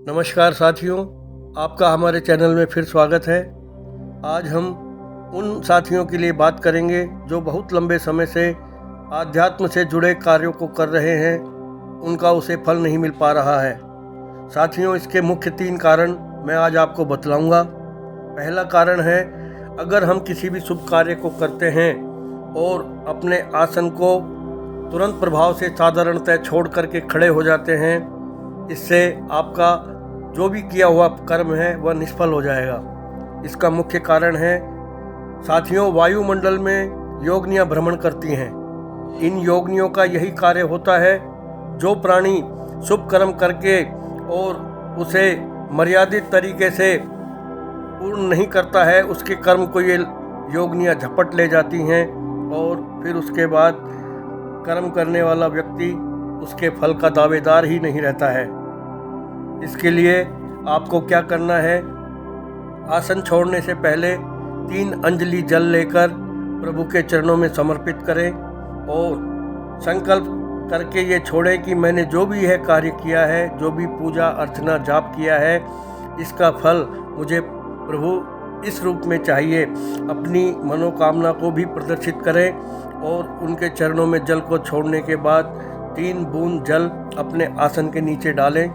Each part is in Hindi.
नमस्कार साथियों, आपका हमारे चैनल में फिर स्वागत है। आज हम उन साथियों के लिए बात करेंगे जो बहुत लंबे समय से आध्यात्म से जुड़े कार्यों को कर रहे हैं, उनका उसे फल नहीं मिल पा रहा है। साथियों, इसके मुख्य 3 कारण मैं आज आपको बतलाऊंगा। पहला कारण है, अगर हम किसी भी शुभ कार्य को करते हैं और अपने आसन को तुरंत प्रभाव से साधारणतः छोड़ करके खड़े हो जाते हैं, इससे आपका जो भी किया हुआ कर्म है वह निष्फल हो जाएगा। इसका मुख्य कारण है साथियों, वायुमंडल में योगिनियाँ भ्रमण करती हैं। इन योगिनियों का यही कार्य होता है, जो प्राणी शुभ कर्म करके और उसे मर्यादित तरीके से पूर्ण नहीं करता है, उसके कर्म को ये योगिनियाँ झपट ले जाती हैं और फिर उसके बाद कर्म करने वाला व्यक्ति उसके फल का दावेदार ही नहीं रहता है। इसके लिए आपको क्या करना है, आसन छोड़ने से पहले 3 अंजलि जल लेकर प्रभु के चरणों में समर्पित करें और संकल्प करके ये छोड़ें कि मैंने जो भी यह कार्य किया है, जो भी पूजा अर्चना जाप किया है, इसका फल मुझे प्रभु इस रूप में चाहिए। अपनी मनोकामना को भी प्रदर्शित करें और उनके चरणों में जल को छोड़ने के बाद 3 बूंद जल अपने आसन के नीचे डालें।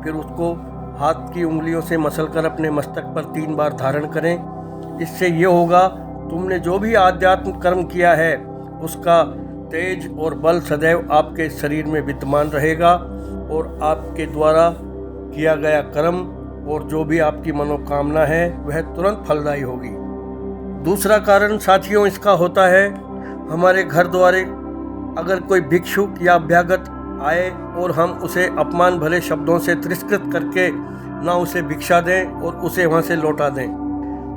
फिर उसको हाथ की उंगलियों से मसलकर अपने मस्तक पर 3 बार धारण करें। इससे ये होगा, तुमने जो भी आध्यात्म कर्म किया है उसका तेज और बल सदैव आपके शरीर में विद्यमान रहेगा और आपके द्वारा किया गया कर्म और जो भी आपकी मनोकामना है वह तुरंत फलदायी होगी। दूसरा कारण साथियों इसका होता है, हमारे घर द्वारे अगर कोई भिक्षुक या अभ्यागत आए और हम उसे अपमान भरे शब्दों से तिरस्कृत करके ना उसे भिक्षा दें और उसे वहाँ से लौटा दें।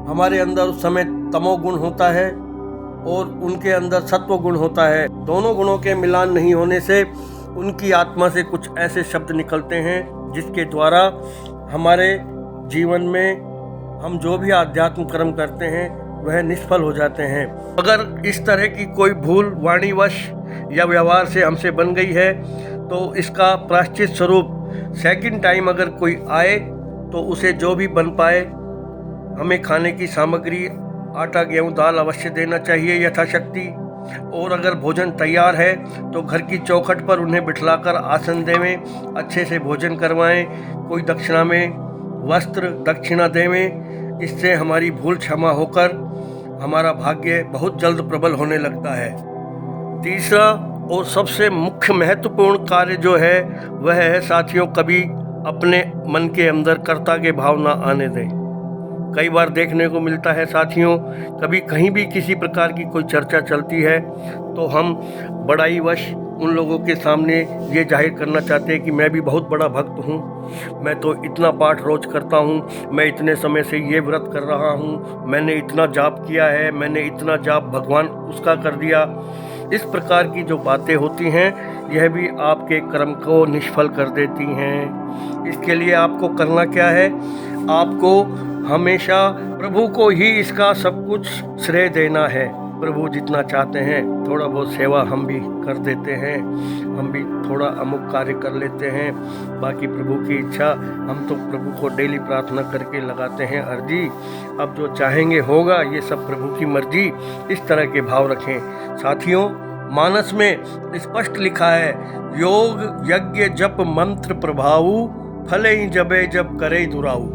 हमारे अंदर उस समय तमोगुण होता है और उनके अंदर सत्व गुण होता है। दोनों गुणों के मिलान नहीं होने से उनकी आत्मा से कुछ ऐसे शब्द निकलते हैं जिसके द्वारा हमारे जीवन में हम जो भी आध्यात्म कर्म करते हैं वह निष्फल हो जाते हैं। अगर इस तरह की कोई भूल वाणीवश या व्यवहार से हमसे बन गई है तो इसका प्रायश्चित स्वरूप सेकंड टाइम अगर कोई आए तो उसे जो भी बन पाए, हमें खाने की सामग्री आटा गेहूँ दाल अवश्य देना चाहिए यथाशक्ति। और अगर भोजन तैयार है तो घर की चौखट पर उन्हें बिठलाकर आसन देवें, अच्छे से भोजन करवाएं, कोई दक्षिणा में वस्त्र दक्षिणा देवें। इससे हमारी भूल क्षमा होकर हमारा भाग्य बहुत जल्द प्रबल होने लगता है। तीसरा और सबसे मुख्य महत्वपूर्ण कार्य जो है वह है साथियों, कभी अपने मन के अंदर कर्ता के भाव ना आने दें। कई बार देखने को मिलता है साथियों, कभी कहीं भी किसी प्रकार की कोई चर्चा चलती है तो हम बड़ाई वश उन लोगों के सामने ये जाहिर करना चाहते हैं कि मैं भी बहुत बड़ा भक्त हूँ, मैं तो इतना पाठ रोज करता हूँ, मैं इतने समय से ये व्रत कर रहा हूँ, मैंने इतना जाप किया है, मैंने इतना जाप भगवान उसका कर दिया। इस प्रकार की जो बातें होती हैं यह भी आपके कर्म को निष्फल कर देती हैं। इसके लिए आपको करना क्या है, आपको हमेशा प्रभु को ही इसका सब कुछ श्रेय देना है। प्रभु जितना चाहते हैं थोड़ा बहुत सेवा हम भी कर देते हैं, हम भी थोड़ा अमुक कार्य कर लेते हैं, बाकी प्रभु की इच्छा। हम तो प्रभु को डेली प्रार्थना करके लगाते हैं अर्जी, अब जो चाहेंगे होगा, ये सब प्रभु की मर्जी। इस तरह के भाव रखें साथियों। मानस में स्पष्ट लिखा है, योग यज्ञ जप मंत्र प्रभाऊ, फले ही जबे जब करे दुराऊ।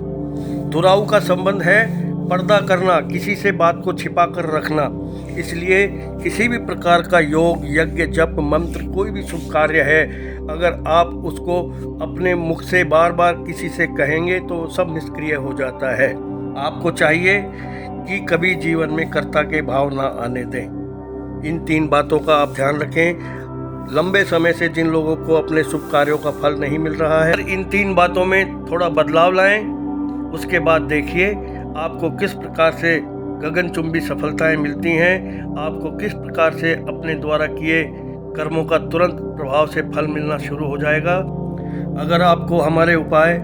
दुराऊ का संबंध है पर्दा करना, किसी से बात को छिपा कर रखना। इसलिए किसी भी प्रकार का योग यज्ञ जप मंत्र कोई भी शुभ कार्य है, अगर आप उसको अपने मुख से बार बार किसी से कहेंगे तो सब निष्क्रिय हो जाता है। आपको चाहिए कि कभी जीवन में कर्ता के भाव ना आने दें। इन 3 बातों का आप ध्यान रखें। लंबे समय से जिन लोगों को अपने शुभ कार्यों का फल नहीं मिल रहा है, इन 3 बातों में थोड़ा बदलाव लाएं। उसके बाद देखिए आपको किस प्रकार से गगनचुंबी सफलताएं मिलती हैं, आपको किस प्रकार से अपने द्वारा किए कर्मों का तुरंत प्रभाव से फल मिलना शुरू हो जाएगा। अगर आपको हमारे उपाय,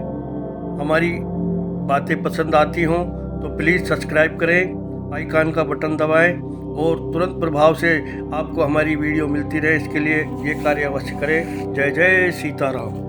हमारी बातें पसंद आती हों तो प्लीज़ सब्सक्राइब करें, आइकन का बटन दबाएं और तुरंत प्रभाव से आपको हमारी वीडियो मिलती रहे, इसके लिए ये कार्य अवश्य करें। जय जय सीताराम।